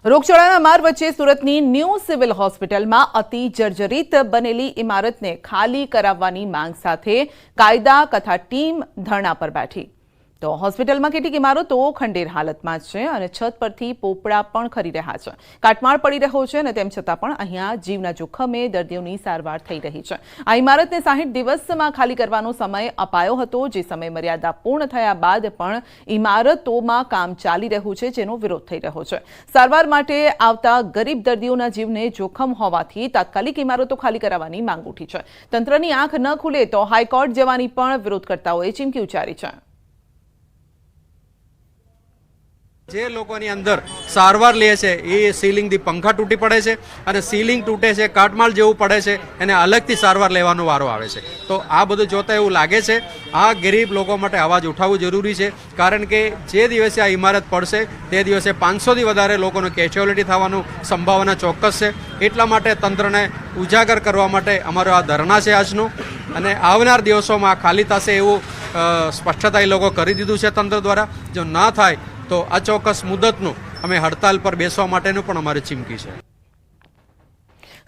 રોગચાળાના માર વચ્ચે સુરતની ન્યૂ સિવિલ હોસ્પિટલમાં અતિ જર્જરિત બનેલી ઇમારતને ખાલી કરાવવાની માંગ સાથે કાયદા કથા ટીમ ધરણા પર બેઠી। તો હોસ્પિટલમાં કેટલીક ઇમારતો ખંડેર હાલતમાં છે અને છત પરથી પોપડા પણ ખરી રહ્યા છે, કાટમાળ પડી રહ્યો છે અને તેમ છતાં પણ અહીંયા જીવના જોખમે દર્દીઓની સારવાર થઈ રહી છે। આ ઇમારતને 60 દિવસમાં ખાલી કરવાનો સમય અપાયો હતો, જે સમય મર્યાદા પૂર્ણ થયા બાદ પણ ઇમારતોમાં કામ ચાલી રહ્યું છે, જેનો વિરોધ થઈ રહ્યો છે। સારવાર માટે આવતા ગરીબ દર્દીઓના જીવને જોખમ હોવાથી તાત્કાલિક ઇમારતો ખાલી કરાવવાની માંગ ઉઠી છે। તંત્રની આંખ ન ખુલે તો હાઈકોર્ટ જવાની પણ વિરોધકર્તાઓએ ચીમકી ઉચ્ચારી છે। જે લોકોની અંદર સારવાર લે છે એ સીલિંગથી પંખા તૂટી પડે છે અને સીલિંગ તૂટે છે, કાટમાળ જેવું પડે છે, એને અલગથી સારવાર લેવાનો વારો આવે છે। તો આ બધું જોતા એવું લાગે છે આ ગરીબ લોકો માટે અવાજ ઉઠાવવું જરૂરી છે, કારણ કે જે દિવસે આ ઇમારત પડશે તે દિવસે 500થી વધારે લોકોનો કેઝ્યુઅલિટી થવાનું સંભાવના ચોક્કસ છે। એટલા માટે તંત્રને ઉજાગર કરવા માટે અમારો આ ધરણા છે આજનું, અને આવનાર દિવસોમાં ખાલી થશે એવું સ્પષ્ટતા એ લોકો કરી દીધું છે તંત્ર દ્વારા। જો ના થાય તો અચોક્કસ મુદતનું અમે હડતાલ પર બેસવા માટેનું પણ અમારી ચીમકી છે।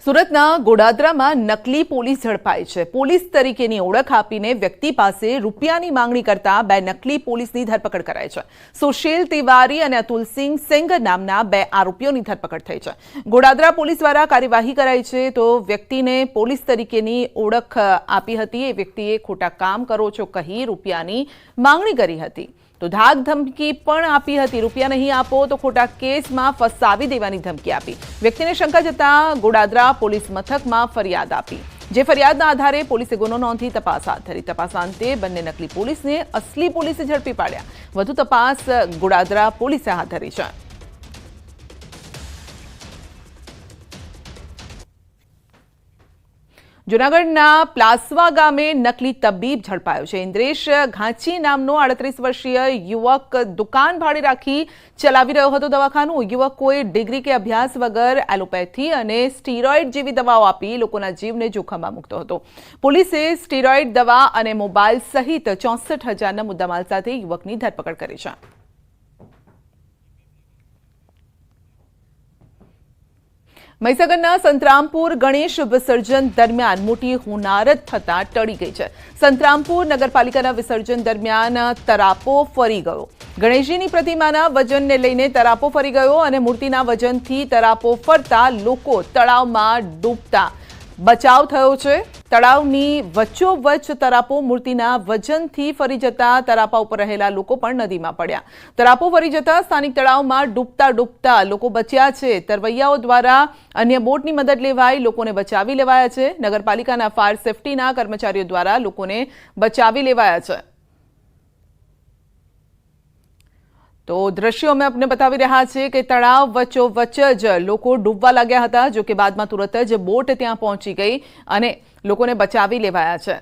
સુરતના ગોડાદરામાં નકલી પોલીસ ઝડપાઈ છે। પોલીસ તરીકેની ઓળખ આપીને વ્યક્તિ પાસે રૂપિયાની માંગણી કરતા 2 નકલી પોલીસની ધરપકડ કરાઈ છે। સુશીલ તિવારી અને અતુલસિંહ સિંઘ નામના 2 આરોપીઓની ધરપકડ થઈ છે। ગોડાદરા પોલીસ દ્વારા કાર્યવાહી કરાઈ છે। તો વ્યક્તિને પોલીસ તરીકેની ઓળખ આપી હતી, એ વ્યક્તિએ ખોટા કામ કરો છો કહી રૂપિયાની માંગણી કરી હતી। તો ધાક ધમકી પણ આપી હતી, રૂપિયા નહીં આપો તો ખોટા કેસમાં ફસાવી દેવાની ધમકી આપી। વ્યક્તિને શંકા જતા ગોડાદરા પોલીસ મથકમાં ફરિયાદ આપી, જે ફરિયાદના આધારે પોલીસે ગુનો નોંધી તપાસ હાથ ધરી। તપાસ અંતે બંને નકલી પોલીસને અસલી પોલીસે ઝડપી પાડ્યા। વધુ તપાસ ગોડાદરા પોલીસે હાથ ધરી છે। જૂનાગઢના પ્લાસવા ગામે નકલી તબીબ ઝડપાયો છે। ઇન્દ્રેશ ઘાંચી નામનો 38 વર્ષીય યુવક દુકાન ભાડે રાખી ચલાવી રહ્યો હતો દવાખાનું। યુવકોએ ડિગ્રી કે અભ્યાસ વગર એલોપેથી અને સ્ટીરોઇડ જેવી દવાઓ આપી લોકોના જીવને જોખમમાં મૂકતો હતો। પોલીસે સ્ટીરોઇડ દવા અને મોબાઈલ સહિત 64,000ના મુદ્દામાલ સાથે યુવકની ધરપકડ કરી છે। મહીસાગરના સંતરામપુર ગણેશ વિસર્જન દરમિયાન મોટી હોનારત થતાં ટળી ગઈ છે। સંતરામપુર નગરપાલિકાના વિસર્જન દરમિયાન તરાપો ફરી ગયો। ગણેશજીની પ્રતિમાના વજનને લઈને તરાપો ફરી ગયો અને મૂર્તિના વજનથી તરાપો ફરતા લોકો તળાવમાં ડૂબતા બચાવ થયો છે। તળાવની વચ્ચોવચ્ચ તરાપો મૂર્તિના વજનથી ફરી જતા તરાપા ઉપર રહેલા લોકો પણ નદીમાં પડ્યા। તરાપો ફરી જતા સ્થાનિક તળાવમાં ડૂબતા ડૂબતા લોકો બચ્યા છે। તરવૈયાઓ દ્વારા અન્ય બોટની મદદ લેવાઈ લોકોને બચાવી લેવાયા છે। નગરપાલિકાના ફાયર સેફટીના કર્મચારીઓ દ્વારા લોકોને બચાવી લેવાયા છે। તો દ્રશ્યો અમે આપને બતાવી રહ્યા છે કે તળાવ વચ્ચોવચ્ચ જ લોકો ડૂબવા લાગ્યા હતા, જો કે બાદમાં તુરત જ બોટ ત્યાં પહોંચી ગઈ અને લોકોને બચાવી લેવાયા છે।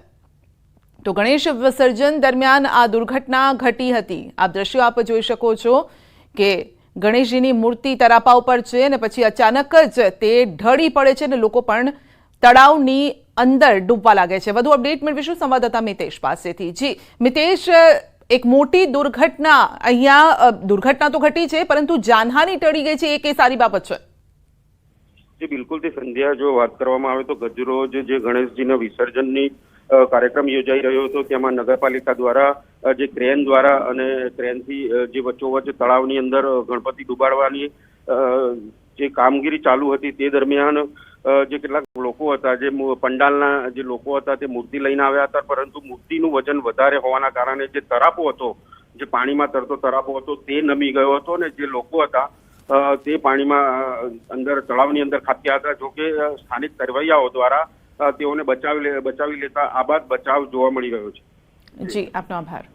તો ગણેશ વિસર્જન દરમિયાન આ દુર્ઘટના ઘટી હતી। આ દ્રશ્યો આપ જોઈ શકો છો કે ગણેશજીની મૂર્તિ તરાપા ઉપર છે અને પછી અચાનક જ તે ઢળી પડે છે અને લોકો પણ તળાવની અંદર ડૂબવા લાગે છે। વધુ અપડેટ મેળવીશું સંવાદદાતા મિતેશ પાસેથી। જી મિતેશ, એક મોટી દુર્ઘટના અહીંયા દુર્ઘટના તો ઘટી છે, પરંતુ જાનહાની ટળી ગઈ છે, એ કઈ સારી બાબત છે? જી બિલકુલ થી સંધ્યા, જો વાત કરવામાં આવે તો ગજરોજ જે ગણેશજીના વિસર્જનની કાર્યક્રમ યોજાઈ રહ્યો હતો, તેમાં નગરપાલિકા દ્વારા જે ક્રેન દ્વારા અને ક્રેનથી જે વચ્ચોવચ્ચ તળાવની અંદર ગણપતિ ડુબાડવાની જે કામગીરી ચાલુ હતી તે દરમિયાન જે કેટલાક લોકો હતા, જે પંડાલના જે લોકો હતા, તે મૂર્તિ લઈને આવ્યા હતા, પરંતુ મૂર્તિનું વજન વધારે હોવાના કારણે જે તરાપો હતો, જે પાણીમાં તરતો તરાપો હતો, તે નમી ગયો હતો અને જે લોકો હતા તે પાણીમાં અંદર તળાવની અંદર ખાબક્યા હતા। જો કે સ્થાનિક તરવૈયાઓ દ્વારા તેઓને બચાવી લેતા આ બાદ બચાવ જોવા મળી રહ્યો છે। જી, આપનો આભાર।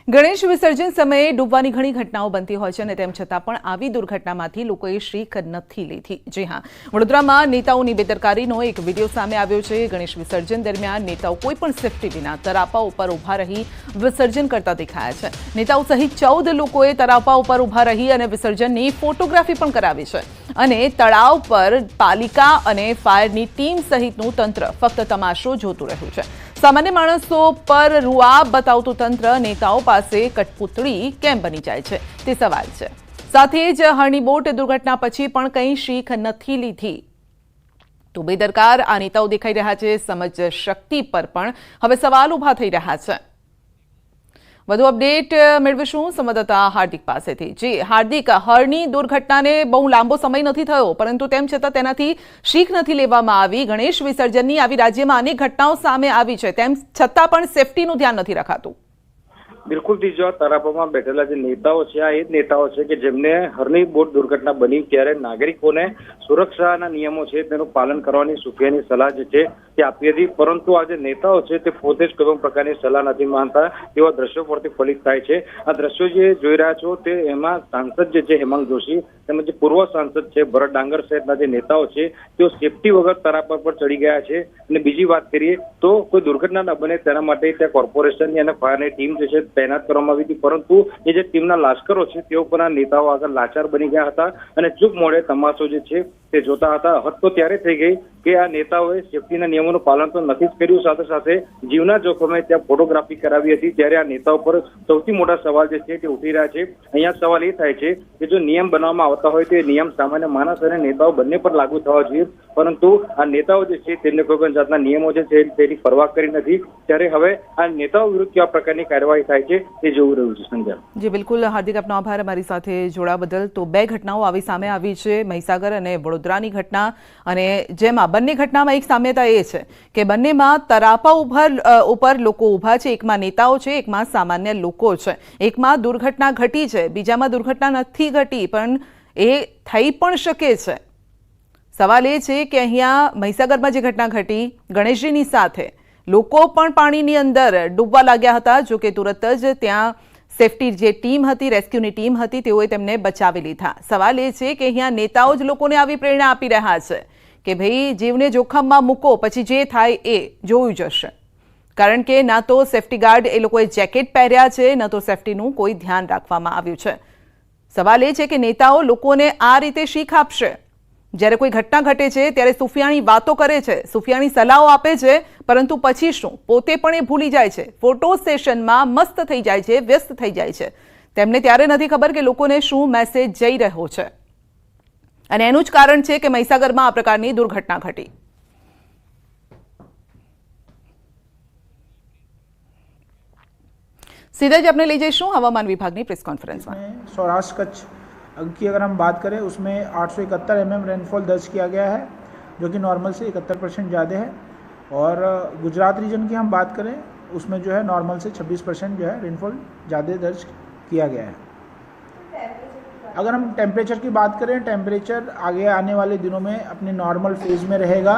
ગણેશ વિસર્જન સમયે ડૂબવાની ઘણી ઘટનાઓ બનતી હોય છે અને તેમ છતાં પણ આવી દુર્ઘટનામાંથી લોકોએ શીખ નથી લીધી। જી હા, વડોદરામાં નેતાઓની બેદરકારીનો એક વિડીયો સામે આવ્યો છે। ગણેશ વિસર્જન દરમિયાન નેતાઓ કોઈ પણ સેફટી વિના તરાપા ઉપર ઊભા રહી વિસર્જન કરતા દેખાયા છે। નેતાઓ સહિત 14 લોકોએ તરાપા ઉપર ઊભા રહી અને વિસર્જનની ફોટોગ્રાફી પણ કરાવી છે અને તળાવ પર પાલિકા અને ફાયરની ટીમ સહિતનું તંત્ર ફક્ત તમાશો જોતું રહ્યું છે। સામાન્ય માણસો પર રૂઆબ બતાવતું તંત્ર નેતાઓ પાસે કઠપૂતળી કેમ બની જાય છે તે સવાલ છે. સાથે જ હરણી બોટ દુર્ઘટના પછી પણ કંઈ શીખ નથી લીધી તો બેદરકાર આ નેતાઓ દેખાઈ રહ્યા છે. સમજ શક્તિ પર પણ હવે સવાલ ઊભા થઈ રહ્યા છે. વધુ અપડેટ મેળવીશું સંવાદદાતા હાર્દિક પાસેથી. જી હાર્દિક, હરણી દુર્ઘટનાને બહુ લાંબો સમય નથી થયો, પરંતુ તેમ છતાં તેનાથી શીખ નથી લેવામાં આવી. ગણેશ વિસર્જનની આવી રાજ્યમાં અનેક ઘટનાઓ સામે આવી છે, તેમ છતાં પણ સેફટીનું ધ્યાન નથી રખાતું. બિલકુલ ત્રીજો તરાપામાં બેઠેલા જે નેતાઓ છે, આ એ જ નેતાઓ છે કે જેમને હરણી બોટ દુર્ઘટના બની ત્યારે નાગરિકોને સુરક્ષાના નિયમો છે તેનું પાલન કરવાની સુફિયાની સલાહ જે છે તે આપી હતી. પરંતુ આ જે નેતાઓ છે તે પોતે જ કોઈ પ્રકારની સલાહ નથી માનતા તેવા દ્રશ્યો પરથી ફલિત થાય છે. આ દ્રશ્યો જે જોઈ રહ્યા છો તે એમાં સાંસદ જે છે હેમાંગ જોશી તેમજ જે પૂર્વ સાંસદ છે ભરત ડાંગર સહિતના જે નેતાઓ છે તેઓ સેફટી વગર તરાપા પર ચડી ગયા છે. અને બીજી વાત કરીએ તો કોઈ દુર્ઘટના ન બને તેના માટે ત્યાં કોર્પોરેશનની અને ફાયરની ટીમ જે છે તૈનાત કરવામાં આવી હતી, પરંતુ એ જે ટીમના લાશ્કરો છે તેઓ પણ આ નેતાઓ આગળ લાચાર બની ગયા હતા અને ચૂપ મોડે તમાશો જે છે તે જોતા હતા. હદ તો ત્યારે થઈ ગઈ કે આ નેતાઓએ સેફટીના નિયમોનું પાલન તો નથી જ કર્યું, સાથે સાથે જીવના જોખમે ત્યાં ફોટોગ્રાફી કરાવી હતી. ત્યારે આ નેતાઓ પર સૌથી મોટા સવાલ જે છે તે ઉઠી રહ્યા છે. અહીંયા સવાલ એ થાય છે કે જો નિયમ બનાવવામાં આવતા હોય તો એ નિયમ સામાન્ય માણસ અને નેતાઓ બંને પર લાગુ થવા જોઈએ, પરંતુ આ નેતાઓ જે છે તેમને કોઈ પણ જાતના નિયમો છે તેની પરવા કરી નથી. ત્યારે હવે આ નેતાઓ વિરુદ્ધ કેવા પ્રકારની કાર્યવાહી થાય છે તે જોવું રહ્યું છે. સંજય જી બિલકુલ હાર્દિક, આપનો આભાર અમારી સાથે જોડાવા બદલ. તો બે ઘટનાઓ આવી સામે આવી છે, મહીસાગર અને વડોદરાની ઘટના, અને જેમાં બંને ઘટનામાં એક સામ્યતા એ છે કે બંનેમાં તરાપા ઉપર લોકો ઊભા છે. એકમાં નેતાઓ છે, એકમાં સામાન્ય લોકો છે. એકમાં દુર્ઘટના ઘટી છે, બીજામાં દુર્ઘટના નથી ઘટી, પણ એ થઈ પણ શકે છે. સવાલ એ છે કે અહીંયા મહીસાગરમાં જે ઘટના ઘટી ગણેશજીની સાથે લોકો પણ પાણીની અંદર ડૂબવા લાગ્યા હતા. જો કે તુરત જ ત્યાં સેફટી જે ટીમ હતી, રેસ્ક્યુની ટીમ હતી, તેઓએ તેમને બચાવી લીધા. સવાલ એ છે કે અહીંયા નેતાઓ જ લોકોને આવી પ્રેરણા આપી રહ્યા છે કે ભાઈ જીવને જોખમમાં મૂકો, પછી જે થાય એ જોયું જશે. કારણ કે ના તો સેફટી ગાર્ડ એ લોકોએ જેકેટ પહેર્યા છે, ન તો સેફટીનું કોઈ ધ્યાન રાખવામાં આવ્યું છે. સવાલ એ છે કે નેતાઓ લોકોને આ રીતે શીખ આપશે. જ્યારે કોઈ ઘટના ઘટે છે ત્યારે સુફિયાણી વાતો કરે છે, સુફિયાણી સલાહો આપે છે, પરંતુ પછી શું પોતે પણ એ ભૂલી જાય છે. ફોટો સેશનમાં મસ્ત થઈ જાય છે, વ્યસ્ત થઈ જાય છે. તેમને ત્યારે નથી ખબર કે લોકોને શું મેસેજ જઈ રહ્યો છે. અને એનું જ કારણ છે કે મહીસાગરમાં આ પ્રકારની દુર્ઘટના ઘટી. सीधे अपने ले जैसूँ हवामान विभाग की प्रेस कॉन्फ्रेंस में. सौराष्ट्र कच्छ की अगर हम बात करें उसमें 871 mm रेनफॉल दर्ज किया गया है, जो कि नॉर्मल से 71% ज़्यादा है. और गुजरात रीजन की हम बात करें उसमें जो है नॉर्मल से 26% जो है रेनफॉल ज़्यादा दर्ज किया गया है. अगर हम टेम्परेचर की बात करें, टेम्परेचर आगे आने वाले दिनों में अपने नॉर्मल फेज़ में रहेगा.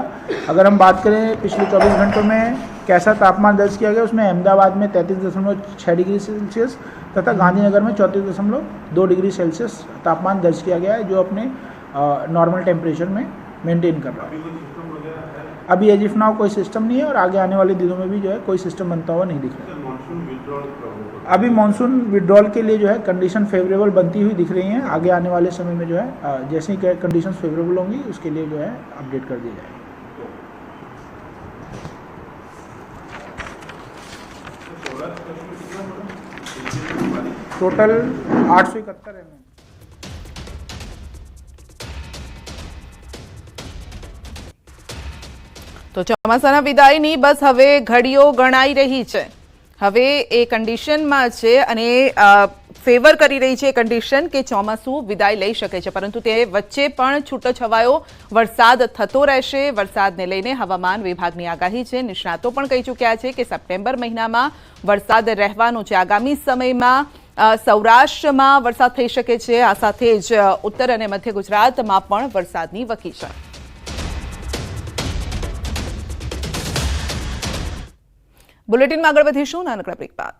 अगर हम बात करें पिछले 24 घंटों में कैसा तापमान दर्ज किया गया, उसमें अहमदाबाद में 33.6 डिग्री सेल्सियस तथा गांधीनगर में 34.2 डिग्री सेल्सियस तापमान दर्ज किया गया है, जो अपने नॉर्मल टेम्परेचर में मेंटेन कर रहा है. अभी एज इफ नाउ कोई सिस्टम नहीं है और आगे आने वाले दिनों में भी जो है कोई सिस्टम बनता हुआ नहीं दिख रहा. अभी मानसून विड्रॉल के लिए जो है कंडीशन फेवरेबल बनती हुई दिख रही हैं. आगे आने वाले समय में जो है जैसे ही कंडीशन फेवरेबल होंगी उसके लिए जो है अपडेट कर दिया जाएगा. Total 871 mm. તો ચોમાસાના વિદાયની બસ હવે ઘડીઓ ગણાઈ રહી છે. હવે એ કન્ડિશનમાં છે અને ફેવર કરી રહી છે કન્ડિશન કે ચોમાસું વિદાય લઈ શકે છે, પરંતુ તે વચ્ચે પણ છૂટોછવાયો વરસાદ થતો રહેશે. વરસાદને લઈને હવામાન વિભાગની આગાહી છે. નિષ્ણાતો પણ કહી ચૂક્યા છે કે સપ્ટેમ્બર મહિનામાં વરસાદ રહેવાનો છે. આગામી સમયમાં સૌરાષ્ટ્રમાં વરસાદ થઈ શકે છે. આ સાથે જ ઉત્તર અને મધ્ય ગુજરાતમાં પણ વરસાદની વકી છે. બુલેટિનમાં આગળ વધીશું નાનકડા બ્રેક બાદ.